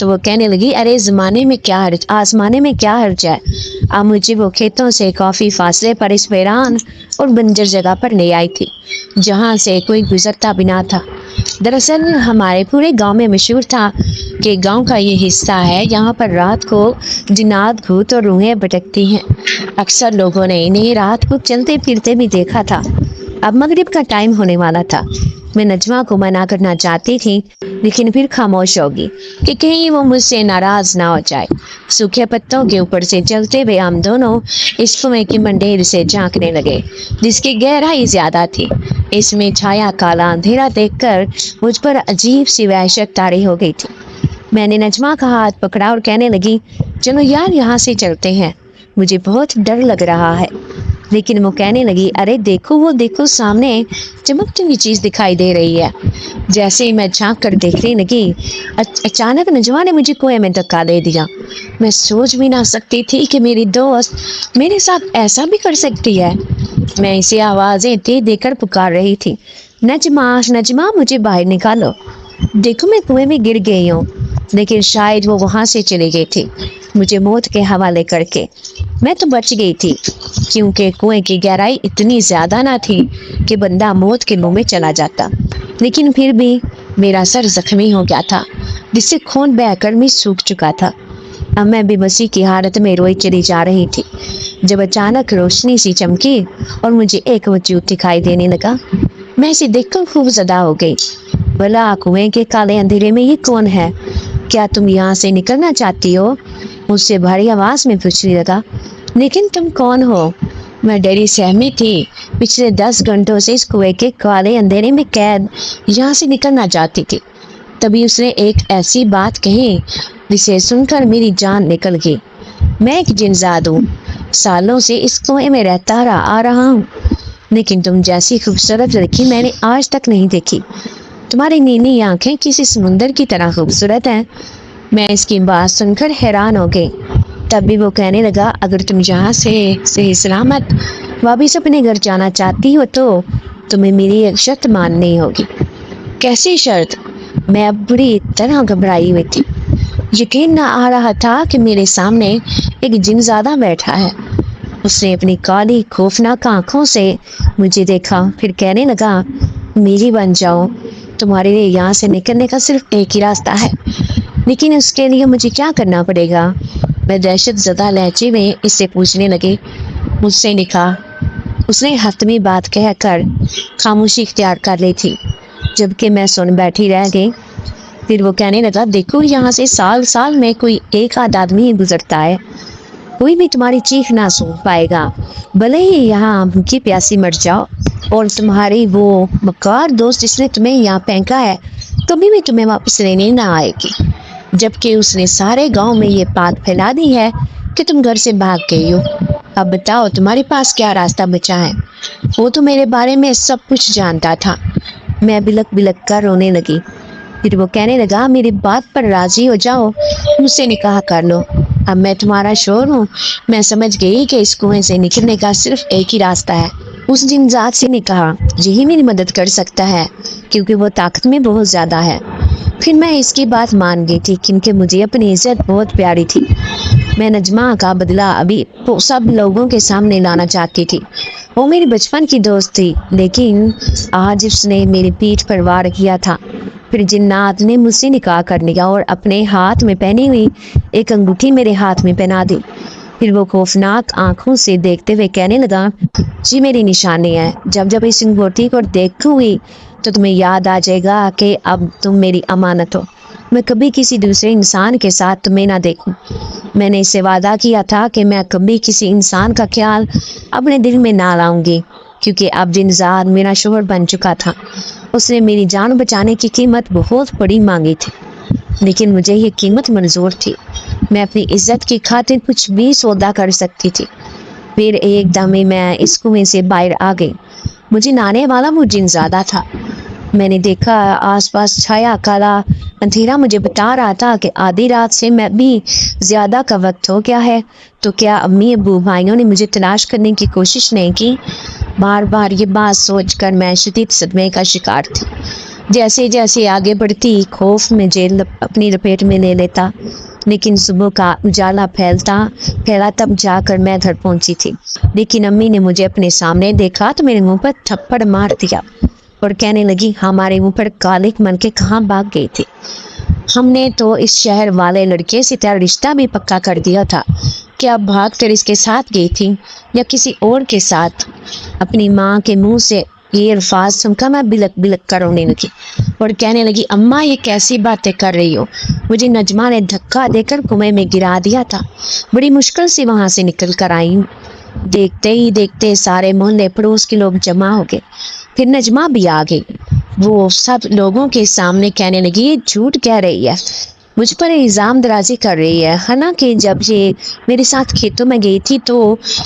تو وہ کہنے لگی ارے آزمانے میں کیا حرج ہے۔ اب مجھے وہ کھیتوں سے کافی فاصلے پر اس ویران اور بنجر جگہ پر لے آئی تھی جہاں سے کوئی گزرتا بھی نہ تھا۔ دراصل ہمارے پورے گاؤں میں مشہور تھا کہ گاؤں کا یہ حصہ ہے یہاں پر رات کو جنات بھوت اور روحیں بھٹکتی ہیں۔ اکثر لوگوں نے انہیں رات کو چلتے پھرتے بھی دیکھا تھا۔ اب مغرب کا ٹائم ہونے والا تھا۔ میں نجمہ کو منع کرنا چاہتی تھی لیکن پھر خاموش ہوگی کہ کہیں وہ مجھ سے ناراض نہ ہو جائے۔ سوکھے پتوں کے اوپر سے چلتے ہوئے ہم دونوں اس کنویں کی منڈیر سے جھانکنے لگے جس کی گہرائی زیادہ تھی۔ اس میں چھایا کالا اندھیرا دیکھ کر مجھ پر عجیب سی وحشت طاری ہو گئی تھی۔ میں نے نجمہ کا ہاتھ پکڑا اور کہنے لگی چلو یار یہاں سے چلتے ہیں، مجھے بہت ڈر لگ رہا ہے۔ لیکن وہ کہنے لگی ارے دیکھو وہ دیکھو سامنے چمکتی ہوئی چیز دکھائی دے رہی ہے۔ جیسے ہی میں جھانک کر دیکھنے لگی اچانک نجمہ نے مجھے کنویں میں دھکا دے دیا۔ میں سوچ بھی نہ سکتی تھی کہ میری دوست میرے ساتھ ایسا بھی کر سکتی ہے۔ میں اسے آوازیں دے کر پکار رہی تھی نجمہ نجمہ مجھے باہر نکالو، دیکھو میں کنویں میں گر گئی ہوں۔ لیکن شاید وہ وہاں سے چلی گئی تھی مجھے موت کے حوالے کر کے۔ میں تو بچ گئی تھی کیونکہ کنویں کی گہرائی اتنی زیادہ نہ تھی کہ بندہ موت کے منہ میں چلا جاتا، لیکن پھر بھی میرا سر زخمی ہو گیا تھا جس سے خون بہہ کر میں سوکھ چکا تھا۔ اب میں بے بسی کی حالت میں روئی چلی جا رہی تھی جب اچانک روشنی سی چمکی اور مجھے ایک وجود دکھائی دینے لگا۔ میں اسے دیکھ کر خوب زدہ ہو گئی۔ بھلا کنویں کے کالے اندھیرے میں یہ کون ہے؟ کیا تم یہاں سے نکلنا چاہتی ہو؟ مجھ سے بھاری آواز میں پوچھنے لگا۔ لیکن تم کون ہو؟ میں ڈری سہمی تھی۔ پچھلے 10 گھنٹوں سے اس کنویں کے کالے اندھیرے میں قید یہاں سے نکلنا چاہتی تھی۔ تبھی اس نے ایک ایسی بات کہی جسے سن کر میری جان نکل گئی۔ میں ایک جنزاد ہوں، سالوں سے اس کنویں میں رہتا آ رہا ہوں، لیکن تم جیسی خوبصورت لڑکی میں نے آج تک نہیں دیکھی۔ تمہاری نیلی آنکھیں کسی سمندر کی طرح خوبصورت ہیں۔ میں اس کی بات سن کر حیران ہو گئی۔ تب بھی وہ کہنے لگا اگر تم یہاں سے صحیح سلامت واپس اپنے گھر جانا چاہتی ہو تو تمہیں میری ایک شرط ماننی ہوگی۔ کیسی شرط؟ میں اب بری طرح گھبرائی ہوئی تھی۔ یقین نہ آ رہا تھا کہ میرے سامنے ایک جنزادہ بیٹھا ہے۔ اس نے اپنی کالی خوفناک آنکھوں سے مجھے دیکھا پھر کہنے لگا میری بن جاؤ، تمہارے لیے یہاں سے نکلنے کا صرف ایک ہی راستہ ہے، لیکن اس کے لیے مجھے کیا کرنا پڑے گا؟ میں دہشت زدہ لہجے میں اس سے پوچھنے لگی۔ مجھ سے نکاح۔ اس نے حتمی بات کہہ کر خاموشی اختیار کر لی تھی جبکہ میں سن بیٹھی رہ گئی۔ پھر وہ کہنے لگا دیکھو یہاں سے سال سال میں کوئی ایک آدھ آدمی ہی گزرتا ہے، کوئی بھی تمہاری چیخ نہ سن پائے گا، بھلے ہی یہاں بھوکی پیاسی مر جاؤ، اور تمہاری وہ مکار دوست جس نے تمہیں یہاں پھینکا ہے کبھی بھی تمہیں واپس لینے نہ آئے گی، جبکہ اس نے سارے گاؤں میں یہ بات پھیلا دی ہے کہ تم گھر سے بھاگ گئی ہو۔ اب بتاؤ تمہارے پاس کیا راستہ بچا ہے؟ وہ تو میرے بارے میں سب کچھ جانتا تھا۔ میں بلک بلک کر رونے لگی۔ پھر وہ کہنے لگا میری بات پر راضی ہو جاؤ، مجھ سے نکاح کر لو۔ اب میں تمہارا شوہر ہوں۔ میں سمجھ گئی کہ اس کنویں سے نکلنے کا صرف ایک ہی راستہ ہے، اس جنزاد سے نکاح، یہی میری مدد کر سکتا ہے کیونکہ وہ طاقت میں بہت زیادہ ہے۔ پھر میں اس کی بات مان گئی تھی کیونکہ مجھے اپنی عزت بہت پیاری تھی۔ میں نجمہ کا بدلہ ابھی سب لوگوں کے سامنے لانا چاہتی تھی۔ وہ میری بچپن کی دوست تھی، لیکن آج اس نے میری پیٹھ پر وار کیا تھا۔ پھر جنات نے مجھ سے نکاح کر لیا اور اپنے ہاتھ میں پہنی ہوئی ایک انگوٹھی میرے ہاتھ میں پہنا دی۔ پھر وہ خوفناک آنکھوں سے دیکھتے ہوئے کہنے لگا جی میری نشانی ہے، جب اس انگوٹھی کو دیکھوں گی تو تمہیں یاد آ جائے گا کہ اب تم میری امانت ہو، میں کبھی کسی دوسرے انسان کے ساتھ تمہیں نہ دیکھوں۔ میں نے اس سے وعدہ کیا تھا کہ میں کبھی کسی انسان کا خیال اپنے دل میں نہ لاؤں گی کیونکہ اب جنزاد میرا شوہر بن چکا تھا۔ اس نے میری جان بچانے کی قیمت بہت بڑی مانگی تھی، لیکن مجھے یہ قیمت منظور تھی۔ میں اپنی عزت کی خاطر کچھ بھی سودا کر سکتی تھی۔ پھر ایک دم میں اس کنویں سے باہر آ گئی۔ مجھے نانے والا وہ جنزادہ تھا۔ میں نے دیکھا آس پاس چھایا کالا اندھیرا مجھے بتا رہا تھا کہ آدھی رات سے میں بھی زیادہ کا وقت ہو گیا ہے. تو کیا امی ابو بھائیوں نے مجھے تلاش کرنے کی کوشش نہیں کی؟ بار بار یہ بات سوچ کر میں شدید صدمے کا شکار تھی. جیسے جیسے آگے بڑھتی خوف میں جیل اپنی لپیٹ میں لے لیتا. لیکن صبح کا اجالا پھیلا تب جا کر میں گھر پہنچی تھی. لیکن امی نے مجھے اپنے سامنے دیکھا تو میرے منہ پر تھپڑ مار دیا اور کہنے لگی ہمارے منہ پر کالک من کے کہاں بھاگ گئی تھی؟ ہم نے تو اس شہر والے لڑکے سے تیرا رشتہ بھی پکا کر دیا تھا. کیا بھاگ کر اس کے ساتھ گئی تھی یا کسی اور کے ساتھ؟ اپنی ماں کے منہ سے یہ الفاظ سن کر میں بلک بلک کر رونے لگی اور کہنے لگی اماں یہ کیسی باتیں کر رہی ہو؟ مجھے نجمہ نے دھکا دے کر کنویں میں گرا دیا تھا. بڑی مشکل سے وہاں سے نکل کر آئی ہوں. دیکھتے ہی دیکھتے سارے محلے پڑوس کے لوگ جمع ہو گئے. پھر نجمہ بھی آ گئی. وہ سب لوگوں کے سامنے کہنے لگی یہ جھوٹ کہہ رہی ہے، مجھ پر الزام درازی کر رہی ہے. حالانکہ جب یہ میرے ساتھ کھیتوں میں گئی تھی تو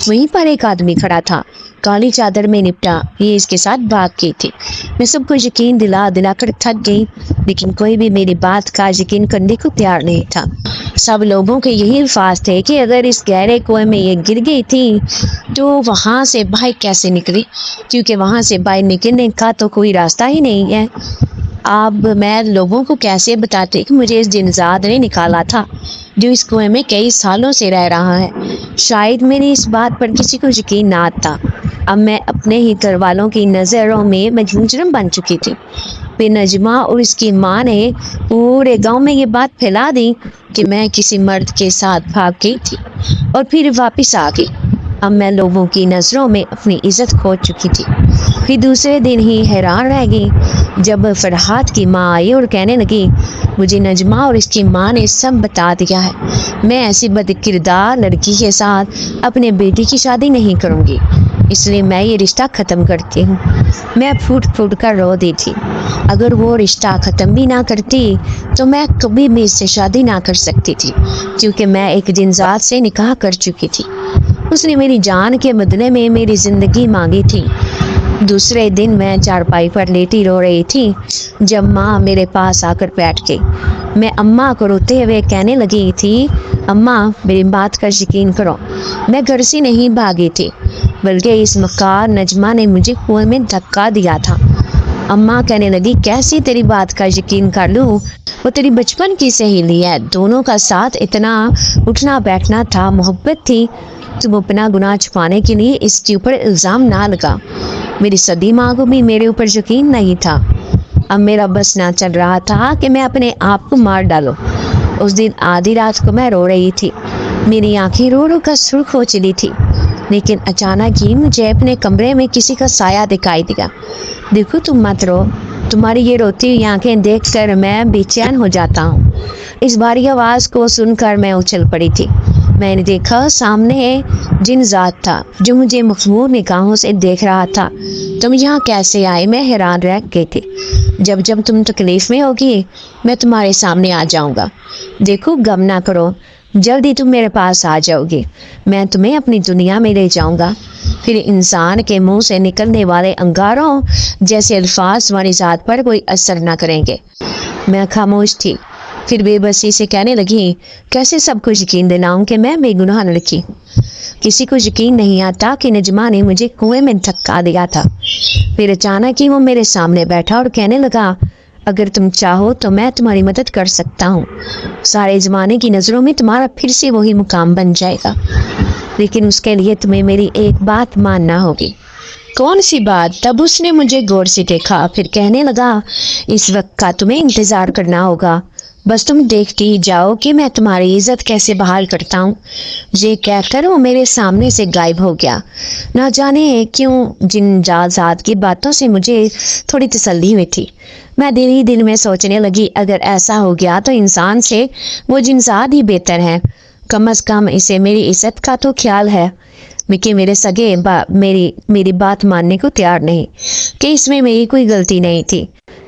وہیں پر ایک آدمی کھڑا تھا، کالی چادر میں لپٹا، یہ اس کے ساتھ بھاگ گئی تھی. میں سب کو یقین دلا کر تھک گئی، لیکن کوئی بھی میری بات کا یقین کرنے کو تیار نہیں تھا. سب لوگوں کے یہی الفاظ تھے کہ اگر اس گہرے کنویں میں یہ گر گئی تھی تو وہاں سے باہر کیسے نکلی، کیونکہ وہاں سے باہر نکلنے کا تو کوئی راستہ ہی نہیں ہے. اب میں لوگوں کو کیسے بتاتی کہ مجھے اس جنزاد نے نکالا تھا جو اس کنویں میں کئی سالوں سے رہ رہا ہے. شاید میری اس بات پر کسی کو یقین نہ آتا. اب میں اپنے ہی گھر والوں کی نظروں میں مجرم بن چکی تھی. پھر نجمہ اور اس کی ماں نے پورے گاؤں میں یہ بات پھیلا دی کہ میں کسی مرد کے ساتھ بھاگ گئی تھی اور پھر واپس آ گئی. اب میں لوگوں کی نظروں میں اپنی عزت کھو چکی تھی. پھر دوسرے دن ہی حیران رہ گئی جب فرحات کی ماں آئی اور کہنے لگی مجھے نجمہ اور اس کی ماں نے سب بتا دیا ہے. میں ایسی بد کردار لڑکی کے ساتھ اپنے بیٹی کی شادی نہیں کروں گی، اس لیے میں یہ رشتہ ختم کرتی ہوں. میں پھوٹ پھوٹ کر رو دی تھی. اگر وہ رشتہ ختم بھی نہ کرتی تو میں کبھی بھی اس سے شادی نہ کر سکتی تھی، کیونکہ میں ایک جنزاد سے نکاح کر چکی تھی. اس نے میری جان کے بدلے میں میری زندگی مانگی تھی. دوسرے دن میں چارپائی پر لیٹی رو رہی تھی جب ماں میرے پاس آ کر بیٹھ گئی. میں اماں کو روتے ہوئے کہنے لگی تھی اماں میری بات کا یقین کرو، میں گھر سے نہیں بھاگی تھی بلکہ اس مکار نجمہ نے مجھے کنویں میں دھکا دیا تھا. اماں کہنے لگی کیسی تیری بات کا یقین کر لوں؟ وہ تیری بچپن کی سہیلی ہے، دونوں کا ساتھ اتنا اٹھنا بیٹھنا تھا، محبت تھی. تم اپنا گناہ چھپانے کے لیے اس کے اوپر الزام نہ لگا. میری سدی ماں کو بھی میرے اوپر یقین نہیں تھا. اب میرا بس نہ چل رہا تھا کہ میں اپنے آپ کو مار ڈالوں. اس دن آدھی رات کو میں رو رہی تھی، میری آنکھیں رو رو کر سرخ ہو چلی تھی. لیکن اچانک ہی مجھے اپنے کمرے میں کسی کا سایہ دکھائی دیا. دیکھو تم مت رو، تمہاری یہ روتی ہوئی آنکھیں دیکھ کر میں بے چین ہو جاتا ہوں. اس بھاری آواز کو سن کر میں اچھل پڑی تھی. میں نے دیکھا سامنے جن ذات تھا جو مجھے مخمور نگاہوں سے دیکھ رہا تھا. تم یہاں کیسے آئے؟ میں حیران رہ گئی تھی. جب تم تکلیف میں ہوگی میں تمہارے سامنے آ جاؤں گا. دیکھو غم نہ کرو، جلدی تم میرے پاس آ جاؤ گی، میں تمہیں اپنی دنیا میں لے جاؤں گا. پھر انسان کے منہ سے نکلنے والے انگاروں جیسے الفاظ تمہاری ذات پر کوئی اثر نہ کریں گے. میں خاموش تھی. پھر بے بسی سے کہنے لگی کیسے سب کو یقین دلاؤں کہ میں بے گناہ لڑکی؟ کسی کو یقین نہیں آتا کہ نجمہ نے مجھے کنویں میں دھکا دیا تھا. پھر اچانک ہی وہ میرے سامنے بیٹھا اور کہنے لگا اگر تم چاہو تو میں تمہاری مدد کر سکتا ہوں. سارے زمانے کی نظروں میں تمہارا پھر سے وہی مقام بن جائے گا، لیکن اس کے لیے تمہیں میری ایک بات ماننا ہوگی. کون سی بات؟ تب اس نے مجھے غور سے دیکھا، پھر کہنے لگا اس وقت کا تمہیں انتظار کرنا ہوگا. بس تم دیکھتی جاؤ کہ میں تمہاری عزت کیسے بحال کرتا ہوں. یہ کہہ کر وہ میرے سامنے سے غائب ہو گیا. نہ جانے کیوں جن جازاد کی باتوں سے مجھے تھوڑی تسلی ہوئی تھی. میں دل ہی دل میں سوچنے لگی اگر ایسا ہو گیا تو انسان سے وہ جنزاد ہی بہتر ہے. کم از کم اسے میری عزت کا تو خیال ہے. لیکن میرے سگے میری بات ماننے کو تیار نہیں کہ اس میں میری کوئی غلطی نہیں تھی.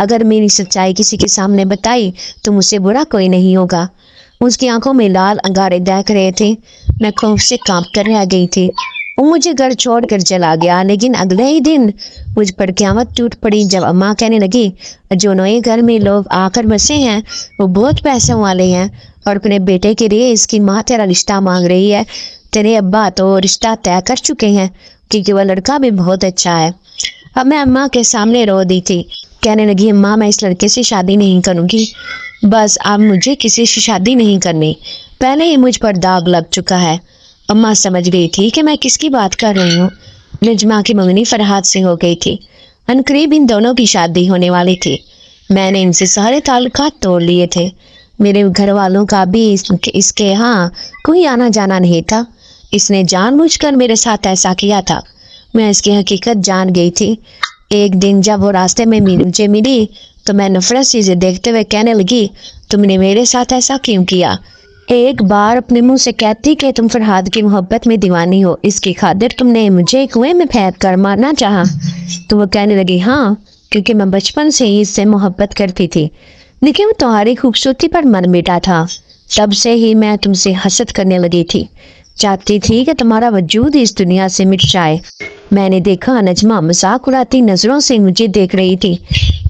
اگر میری سچائی کسی کے سامنے بتائی تو مجھ سے برا کوئی نہیں ہوگا۔ اس کی آنکھوں میں لال انگارے دیکھ رہے تھے۔ میں خوف سے کانپ کر رہ گئی تھی۔ وہ مجھے گھر چھوڑ کر چلا گیا، لیکن اگلے ہی دن مجھ پر قیامت ٹوٹ پڑی جب اماں کہنے لگی جو نئے گھر میں لوگ آ کر بسے ہیں وہ بہت پیسوں والے ہیں اور اپنے بیٹے کے لیے اس کی ماں تیرا رشتہ مانگ رہی ہے۔ تیرے ابا تو رشتہ طے کر چکے ہیں کیونکہ وہ لڑکا بھی بہت اچھا ہے۔ اب میں اماں کے سامنے رو دی تھی۔ کہنے لگی اماں میں اس لڑکے سے شادی نہیں کروں گی، بس اب مجھے کسی سے شادی نہیں کرنی، پہلے ہی مجھ پر داغ لگ چکا ہے۔ اماں سمجھ گئی تھی کہ میں کس کی بات کر رہی ہوں۔ نجمہ کی منگنی فرحات سے ہو گئی تھی۔ عنقریب ان دونوں کی شادی ہونے والی تھی۔ میں نے ان سے سارے تعلقات توڑ لیے تھے۔ میرے گھر والوں کا بھی اس کے ہاں کوئی آنا جانا نہیں تھا۔ اس نے جان بوجھ کر میرے ساتھ ایسا کیا تھا۔ میں اس کی حقیقت جان گئی تھی۔ ایک دن جب وہ راستے میں مجھے ملی تو میں نفرت سے اسے دیکھتے ہوئے کہنے لگی تم نے میرے ساتھ ایسا کیوں کیا؟ ایک بار اپنے منہ سے کہتی کہ تم فرحاد کی محبت میں دیوانی ہو، اس کی خاطر تم نے مجھے کنویں میں پھینک کر مارنا چاہا۔ تو وہ کہنے لگی ہاں، کیونکہ میں بچپن سے ہی اس سے محبت کرتی تھی، لیکن وہ تمہاری خوبصورتی پر من مٹا تھا۔ تب سے ہی میں تم سے حسد کرنے لگی تھی، چاہتی تھی کہ تمہارا وجود اس دنیا سے مٹ جائے۔ میں نے دیکھا نجمہ مذاق اڑاتی نظروں سے مجھے دیکھ رہی تھی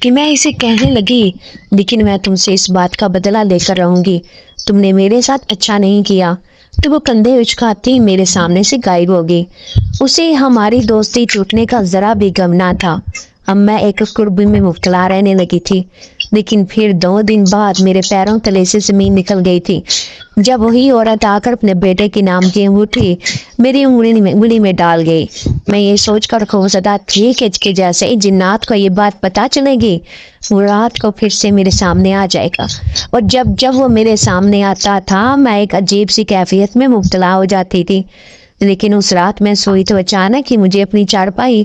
کہ میں اسے کہنے لگی لیکن میں تم سے اس بات کا بدلہ لے کر رہوں گی، تم نے میرے ساتھ اچھا نہیں کیا۔ تو وہ کندھے اچکاتی میرے سامنے سے غائب ہو گئی۔ اسے ہماری دوستی ٹوٹنے کا ذرا بھی غم نہ تھا۔ اب میں ایک قرب میں مبتلا رہنے لگی تھی، لیکن پھر 2 دن بعد میرے پیروں تلے سے زمین نکل گئی تھی جب وہی عورت آ کر اپنے بیٹے کے نام کی انگوٹھی میری انگلی میں ڈال گئی۔ میں یہ سوچ کر خوفزدہ تھی کہ جیسے ہی جنات کو یہ بات پتہ چلے گی وہ رات کو پھر سے میرے سامنے آ جائے گا، اور جب وہ میرے سامنے آتا تھا میں ایک عجیب سی کیفیت میں مبتلا ہو جاتی تھی۔ لیکن اس رات میں سوئی تو اچانک ہی مجھے اپنی چارپائی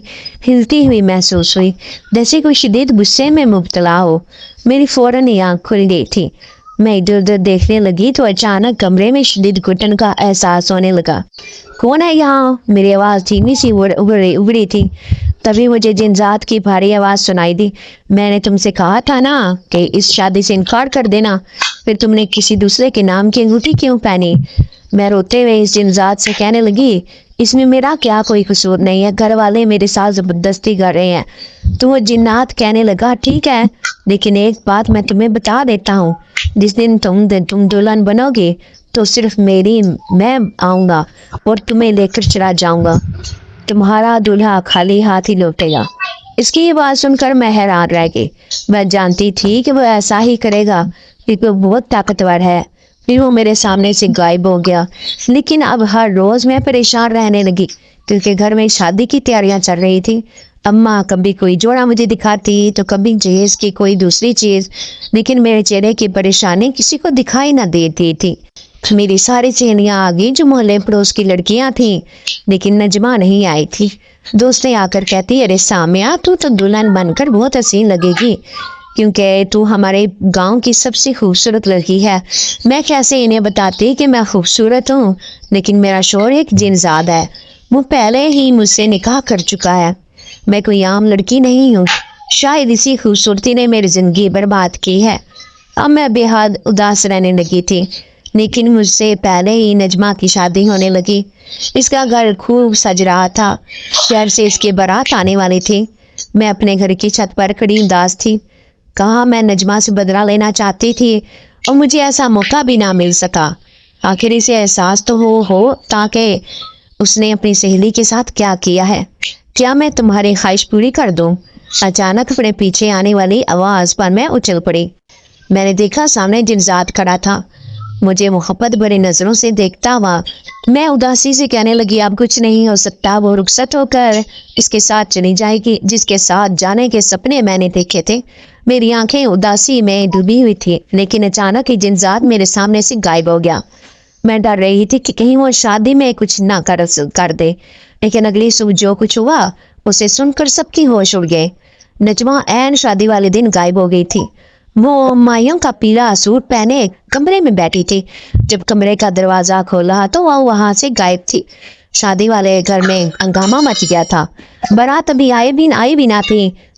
ہلتی ہوئی محسوس ہوئی، جیسے کوئی شدید غصے میں مبتلا ہو۔ میری فوراً ہی آنکھ کھل گئی تھی۔ میں ادھر ادھر دیکھنے لگی تو اچانک کمرے میں شدید گھٹن کا احساس ہونے لگا۔ کون ہے یہاں؟ میری آواز دھیمی سی اگڑی تھی۔ تبھی مجھے جن ذات کی بھاری آواز سنائی دی، میں نے تم سے کہا تھا نا کہ اس شادی سے انکار کر دینا، پھر تم نے کسی دوسرے کے نام کی انگوٹھی کیوں پہنی؟ میں روتے ہوئے اس جن ذات سے کہنے لگی اس میں میرا کیا کوئی قصور نہیں ہے، گھر والے میرے ساتھ زبردستی کر رہے ہیں۔ تو وہ جنات کہنے لگا ٹھیک ہے، لیکن ایک بات میں تمہیں بتا دیتا ہوں، جس دن تم دلہن بنو گے تو صرف میں آؤں گا اور تمہیں لے کر چلا جاؤں گا، تمہارا دلہا خالی ہاتھ ہی لوٹے گا۔ اس کی یہ بات سن کر میں حیران رہ گئی۔ میں جانتی تھی کہ وہ ایسا ہی کرے گا کیونکہ وہ بہت طاقتور ہے۔ پھر وہ میرے سامنے سے غائب ہو گیا، لیکن اب ہر روز میں پریشان رہنے لگی کیونکہ گھر میں شادی کی تیاریاں چل رہی تھی۔ اماں کبھی کوئی جوڑا مجھے دکھاتی تو کبھی جہیز کی کوئی دوسری چیز، لیکن میرے چہرے کی پریشانی کسی کو دکھائی نہ دیتی تھی۔ میری ساری سہیلیاں آ گئی جو محلے پڑوس کی لڑکیاں تھیں، لیکن نجمہ نہیں آئی تھی۔ دوستیں آ کر کہتی ارے سامیہ تو دلہن بن کر بہت حسین لگے گی کیونکہ تو ہمارے گاؤں کی سب سے خوبصورت لڑکی ہے۔ میں کیسے انہیں بتاتی کہ میں خوبصورت ہوں، لیکن میرا شوہر ایک جنزاد ہے، وہ پہلے ہی مجھ سے نکاح کر چکا ہے، میں کوئی عام لڑکی نہیں ہوں، شاید اسی خوبصورتی نے میری زندگی برباد کی ہے۔ اب میں بے حد اداس رہنے لگی تھی، لیکن مجھ سے پہلے ہی نجمہ کی شادی ہونے لگی۔ اس کا گھر خوب سج رہا تھا، شہر سے اس کی بارات آنے والی تھی۔ میں اپنے گھر کی چھت پر کھڑی اداس تھی۔ کہاں میں نجمہ سے بدلہ لینا چاہتی تھی اور مجھے ایسا موقع بھی نہ مل سکا۔ آخر اسے احساس تو ہو تاکہ اس نے اپنی سہیلی کے ساتھ کیا کیا ہے۔ کیا میں تمہاری خواہش پوری کر دوں؟ اچانک اپنے پیچھے آنے والی آواز پر میں اچھل پڑی۔ میں نے دیکھا سامنے جنزاد کھڑا تھا، مجھے محبت بھری نظروں سے دیکھتا ہوا۔ میں اداسی سے کہنے لگی اب کچھ نہیں ہو سکتا، وہ رخصت ہو کر اس کے ساتھ چلی جائے گی جس کے ساتھ جانے کے سپنے میں نے دیکھے تھے۔ میری آنکھیں اداسی میں ڈوبی ہوئی تھی، لیکن اچانک ہی جنزاد میرے سامنے سے غائب ہو گیا۔ میں ڈر رہی تھی کہ کہیں وہ شادی میں کچھ نہ کر دے، لیکن اگلی صبح جو کچھ ہوا اسے سن کر سب کی ہوش اڑ گئے۔ نجمہ عین شادی والے دن غائب ہو گئی تھی۔ وہ مائیوں کا پیلا سوٹ پہنے کمرے میں بیٹھی تھی۔ جب کمرے کا دروازہ کھولا تو وہ وہاں سے غائب تھی۔ شادی والے گھر میں ہنگامہ مچ گیا تھا۔ بارات ابھی آئی بھی نہ تھی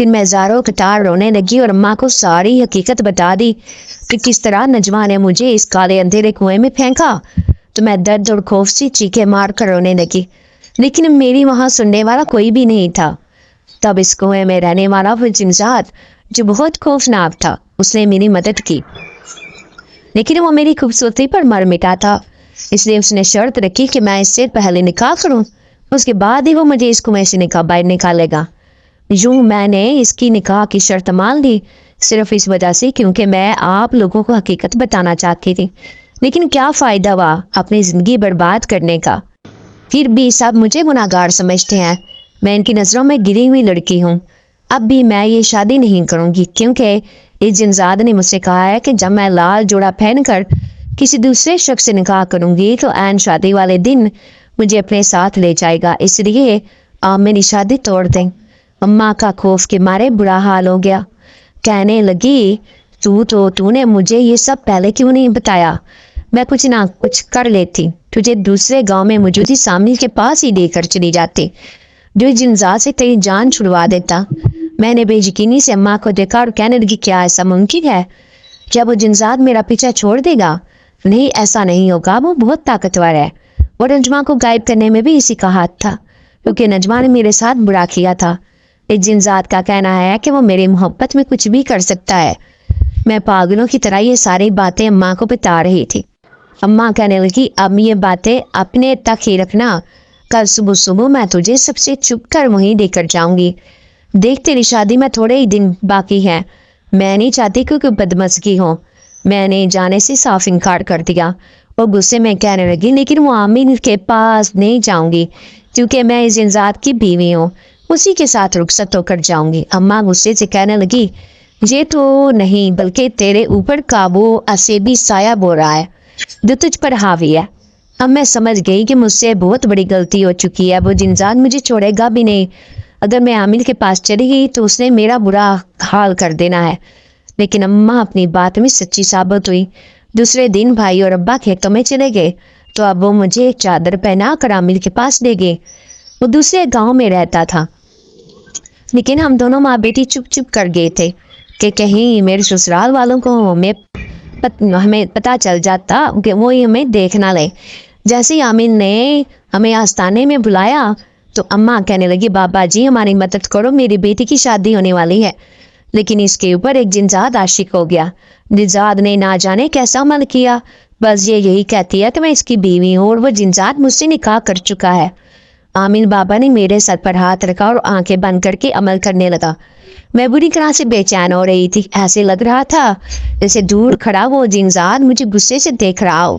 پھر میں زاروں قطار رونے لگی اور اماں کو ساری حقیقت بتا دی کہ کس طرح نجمہ نے مجھے اس کالے اندھیرے کنویں میں پھینکا، تو میں درد اور خوف سے چیخیں مار کر رونے لگی، لیکن میری وہاں سننے والا کوئی بھی نہیں تھا۔ تب اس کنویں میں رہنے والا وہ جنزاد جو بہت خوفناک تھا، اس نے میری مدد کی، لیکن وہ میری خوبصورتی پر مر مٹا تھا، اس لیے اس نے شرط رکھی کہ میں اس سے پہلے نکاح کروں، اس کے بعد ہی وہ مجھے اس کنویں سے باہر نکالے گا۔ یوں میں نے اس کی نکاح کی شرط مان لی، صرف اس وجہ سے کیونکہ میں آپ لوگوں کو حقیقت بتانا چاہتی تھی، لیکن کیا فائدہ ہوا اپنی زندگی برباد کرنے کا؟ پھر بھی سب مجھے گناہگار سمجھتے ہیں، میں ان کی نظروں میں گری ہوئی لڑکی ہوں۔ اب بھی میں یہ شادی نہیں کروں گی، کیونکہ اس جنزاد نے مجھ سے کہا ہے کہ جب میں لال جوڑا پہن کر کسی دوسرے شخص سے نکاح کروں گی تو عین شادی والے دن مجھے اپنے ساتھ لے جائے گا، اس لیے آپ میری شادی توڑ دیں۔ اماں کا خوف کے مارے برا حال ہو گیا، کہنے لگی تو نے مجھے یہ سب پہلے کیوں نہیں بتایا؟ میں کچھ نہ کچھ کر لیتی، تجھے دوسرے گاؤں میں موجودی سامنے کے پاس ہی دے کر چلی جاتی، جو جنزاد سے تیری جان چھڑوا دیتا۔ میں نے بے یقینی سے اماں کو دیکھا اور کہنے لگی کیا ایسا ممکن ہے؟ کیا وہ جنزاد میرا پیچھا چھوڑ دے گا؟ نہیں، ایسا نہیں ہوگا، وہ بہت طاقتور ہے، اور نجمہ کو غائب کرنے میں بھی اسی کا ہاتھ تھا، کیونکہ نجمہ نے میرے ساتھ برا کیا تھا۔ اس جنزاد کا کہنا ہے کہ وہ میری محبت میں کچھ بھی کر سکتا ہے۔ میں پاگلوں کی طرح یہ ساری باتیں اماں کو بتا رہی تھی۔ اماں کہنے لگی اب یہ باتیں اپنے تک ہی رکھنا، کل صبح صبح میں تجھے سب سے چھپ کر وہیں لے کر جاؤں گی۔ دیکھ تیری شادی میں تھوڑے ہی دن باقی ہیں، میں نہیں چاہتی کہ کوئی بدمزگی ہو۔ میں نے جانے سے صاف انکار کر دیا اور غصے میں کہنے لگی لیکن وہ عامر کے پاس نہیں جاؤں گی، کیونکہ میں اس جنزاد کی بیوی ہوں، اسی کے ساتھ رخصت ہو کر جاؤں گی۔ اماں غصے سے کہنے لگی یہ تو نہیں بلکہ تیرے اوپر کا وہ اسیبی سایہ بو رہا ہے جو تجھ پر حاوی ہے۔ اب میں سمجھ گئی کہ مجھ سے بہت بڑی غلطی ہو چکی ہے، وہ جنزاد مجھے چھوڑے گا بھی نہیں، اگر میں عامر کے پاس چلی گئی تو اس نے میرا برا حال کر دینا ہے۔ لیکن اماں اپنی بات میں سچی ثابت ہوئی۔ دوسرے دن بھائی اور ابا کھیتوں میں چلے گئے تو اب وہ مجھے چادر پہنا کر عامر کے پاس لے گئے۔ وہ دوسرے گاؤں میں رہتا تھا، لیکن ہم دونوں ماں بیٹی چپ چپ کر گئے تھے کہ کہیں میرے سسرال والوں کو ہمیں پتہ چل جاتا کہ وہ ہمیں دیکھ نہ لے۔ جیسے ہی عامر نے ہمیں آستانے میں بلایا تو اماں کہنے لگی بابا جی ہماری مدد کرو، میری بیٹی کی شادی ہونے والی ہے، لیکن اس کے اوپر ایک جنزاد عاشق ہو گیا۔ جنزاد نے نہ جانے کیسا عمل کیا، بس یہی کہتی ہے کہ میں اس کی بیوی ہوں اور وہ جنزاد مجھ سے نکاح کر چکا ہے۔ عامر بابا نے میرے سر پر ہاتھ رکھا اور آنکھیں بند کر کے عمل کرنے لگا۔ میں بری طرح سے بے چین ہو رہی تھی، ایسے لگ رہا تھا جیسے دور کھڑا وہ جنزاد مجھے غصے سے دیکھ رہا ہو۔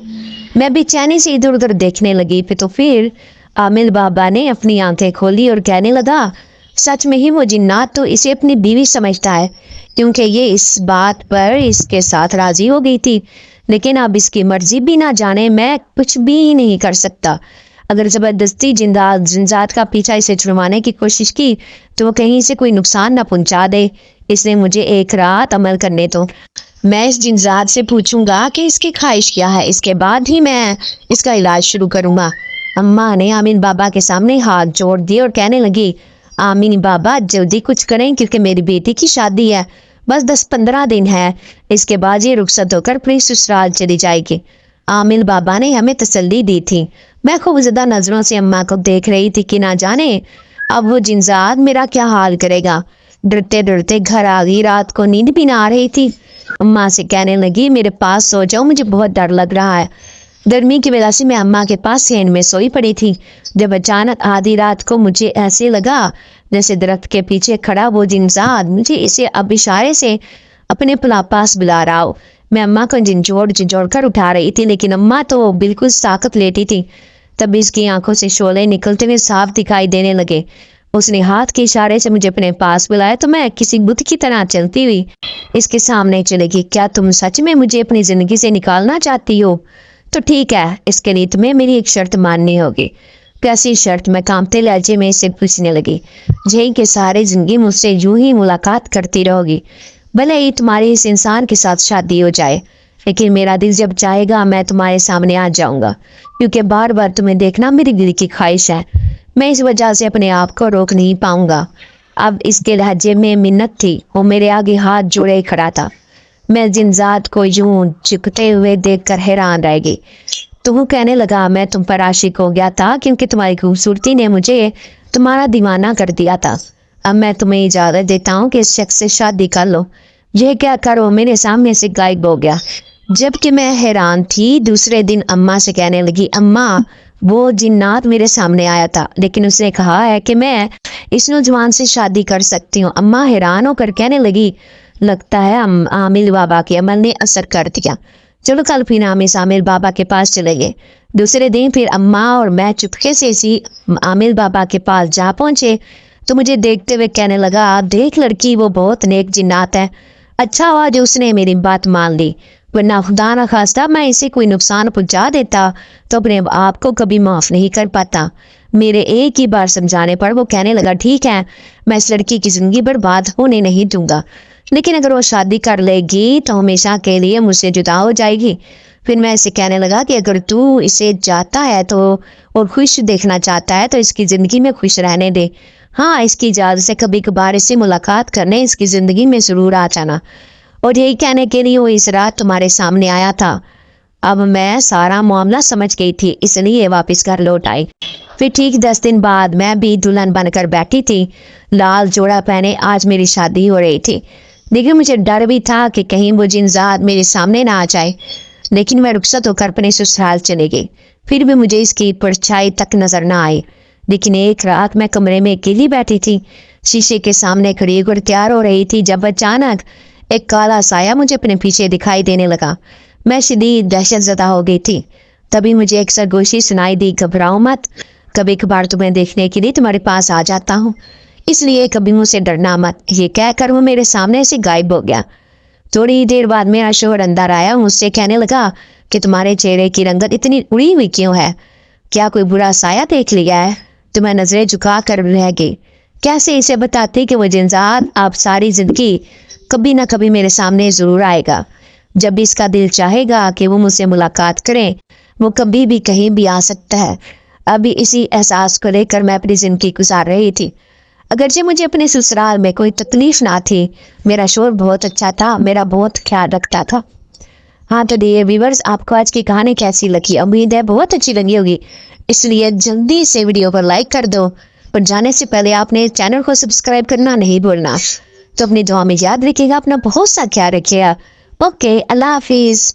میں بے چینی سے ادھر ادھر دیکھنے لگی، پھر عامر بابا نے اپنی آنکھیں کھولی اور کہنے لگا سچ میں ہی وہ جنات تو اسے اپنی بیوی سمجھتا ہے، کیونکہ یہ اس بات پر اس کے ساتھ راضی ہو گئی تھی، لیکن اب اس کی مرضی بھی نہ جانے میں کچھ بھی نہیں کر سکتا۔ اگر زبردستی جنزاد کا پیچھا اسے چھڑوانے کی کوشش کی تو وہ کہیں سے کوئی نقصان نہ پہنچا دے، اس نے مجھے ایک رات عمل کرنے تو میں اس جنزاد سے پوچھوں گا کہ اس کی خواہش کیا ہے، اس کے بعد ہی میں اس کا علاج شروع کروں گا۔ اماں نے عامر بابا کے سامنے ہاتھ جوڑ دیے اور کہنے لگی عامر بابا جلدی کچھ کریں کیونکہ میری بیٹی کی شادی ہے، بس 10-15 دن ہے، اس کے بعد یہ رخصت ہو کر اپنی سسرال چلی جائے گی۔ عامر بابا نے ہمیں تسلی دی تھی۔ میں خوب زدہ نظروں سے اماں کو دیکھ رہی تھی کہ نہ جانے اب وہ جنزاد میرا کیا حال کرے گا۔ ڈرتے ڈرتے گھر آ گئی، رات کو نیند بھی نہ آ رہی تھی۔ اماں سے کہنے لگی میرے پاس سو جاؤ، مجھے بہت ڈر لگ رہا ہے۔ گرمی کی وجہ سے میں اماں کے پاس سین میں سوئی پڑی تھی، جب اچانک آدھی رات کو مجھے ایسے لگا جیسے درخت کے پیچھے کھڑا وہ جنزاد مجھے اسے اب اشارے سے اپنے پاس بلا رہا ہو۔ میں اماں کو جھنجھوڑ کر اٹھا رہی تھی، لیکن اماں تو بالکل ساکت لیٹی تھی۔ تب اس کی آنکھوں سے شعلے نکلتے ہوئے صاف دکھائی دینے لگے۔ اس نے ہاتھ کے اشارے سے مجھے اپنے پاس بلایا تو میں کسی بت کی طرح چلتی ہوئی اس کے سامنے چلے گی۔ کیا تم سچ میں مجھے اپنی زندگی سے نکالنا چاہتی ہو؟ تو ٹھیک ہے، اس کے لیے تمہیں میری ایک شرط ماننی ہوگی۔ کیسی شرط؟ میں کانپتے لہجے میں اسے پوچھنے لگی۔ یہی کہ ساری زندگی مجھ سے یوں ہی ملاقات کرتی رہو گی، بھلے ہی تمہاری اس انسان کے ساتھ شادی ہو جائے، لیکن میرا دل جب چاہے گا میں تمہارے سامنے آ جاؤں گا، کیونکہ بار بار تمہیں دیکھنا میری دل کی خواہش ہے۔ میں اس وجہ سے اپنے آپ کو روک نہیں پاؤں گا۔ اب اس کے لہجے میں منت تھی. وہ میرے آگے ہاتھ جوڑے کھڑا تھا. میں جنزاد کو یوں جھکتے ہوئے دیکھ کر حیران رہ گئی. تو وہ کہنے لگا میں تم پر عاشق ہو گیا تھا کیونکہ تمہاری خوبصورتی نے مجھے تمہارا دیوانہ کر دیا تھا. اب میں تمہیں اجازت دیتا ہوں کہ اس شخص سے شادی کر لو. یہ کیا کرو میرے سامنے سے غائب ہو گیا. جب کہ میں حیران تھی دوسرے دن اماں سے کہنے لگی اماں وہ جنات میرے سامنے آیا تھا لیکن اس نے کہا ہے کہ میں اس نوجوان سے شادی کر سکتی ہوں. اماں حیران ہو کر کہنے لگی لگتا ہے عامل بابا کے عمل نے اثر کر دیا. چلو کل پھر ہم اس عامل بابا کے پاس چلے گئے. دوسرے دن پھر اماں اور میں چپکے سے اسی عامل بابا کے پاس جا پہنچے تو مجھے دیکھتے ہوئے کہنے لگا دیکھ لڑکی وہ بہت نیک جنات ہے. اچھا ہوا جو اس نے میری بات مان لی ورنہ خدا نہ خواستہ میں اسے کوئی نقصان پہنچا دیتا تو اپنے آپ کو کبھی معاف نہیں کر پاتا. میرے ایک ہی بار سمجھانے پر وہ کہنے لگا ٹھیک ہے میں اس لڑکی کی زندگی برباد ہونے نہیں دوں گا لیکن اگر وہ شادی کر لے گی تو ہمیشہ کے لیے مجھ سے جدا ہو جائے گی. پھر میں اسے کہنے لگا کہ اگر تو اسے جاتا ہے تو اور خوش دیکھنا چاہتا ہے تو اس کی زندگی میں خوش رہنے دے. ہاں اس کی اجازت سے کبھی کبھار اس سے ملاقات کرنے اس کی زندگی میں ضرور آ جانا. اور یہی کہنے کے لیے وہ اس رات تمہارے سامنے آیا تھا. اب میں سارا معاملہ سمجھ گئی تھی اس لیے واپس گھر لوٹ آئی. پھر ٹھیک 10 دن بعد میں بھی دلہن بن کر بیٹھی تھی. لال جوڑا پہنے آج میری شادی ہو رہی تھی لیکن مجھے ڈر بھی تھا کہ کہیں وہ جنزاد میرے سامنے نہ آ جائے. لیکن میں رخصت ہو کر اپنے سسرال چلے گئی. پھر بھی مجھے اس کی پرچھائی تک نظر نہ آئی. لیکن ایک رات میں کمرے میں اکیلی بیٹھی تھی شیشے کے سامنے کھڑی اور تیار ہو رہی تھی جب اچانک ایک کالا سایہ مجھے اپنے پیچھے دکھائی دینے لگا. میں شدید دہشت زدہ ہو گئی تھی. تبھی مجھے ایک سرگوشی سنائی دی گھبراؤ مت کبھی کبھار تمہیں دیکھنے کے لیے تمہارے پاس آ جاتا ہوں اس لیے کبھی مجھ سے ڈرنا مت. یہ کہہ کر وہ میرے سامنے سے غائب ہو گیا. تھوڑی دیر بعد میرا شوہر اندر آیا مجھ سے کہنے لگا کہ تمہارے چہرے کی رنگت اتنی اڑی ہوئی کیوں ہے. کیا کوئی برا سایہ دیکھ لیا ہے. تو میں نظریں جھکا کر رہ گئی. کیسے اسے بتاتی کہ وہ جنزاد آپ ساری زندگی کبھی نہ کبھی میرے سامنے ضرور آئے گا. جب بھی اس کا دل چاہے گا کہ وہ مجھ سے ملاقات کرے وہ کبھی بھی کہیں بھی آ سکتا ہے. ابھی اسی احساس کو لے کر میں اپنی زندگی گزار رہی تھی. اگرچہ مجھے اپنے سسرال میں کوئی تکلیف نہ تھی. میرا شوہر بہت اچھا تھا میرا بہت خیال رکھتا تھا. ہاں تو ڈیئر ویورز آپ کو آج کی کہانی کیسی لگی. امید ہے بہت اچھی لگی ہوگی. اس لیے جلدی سے ویڈیو پر لائک کر دو اور جانے سے پہلے آپ نے چینل کو سبسکرائب کرنا نہیں بھولنا. تو اپنی دعا میں یاد رکھیے گا اپنا بہت سا خیال رکھیے گا. اوکے اللہ حافظ.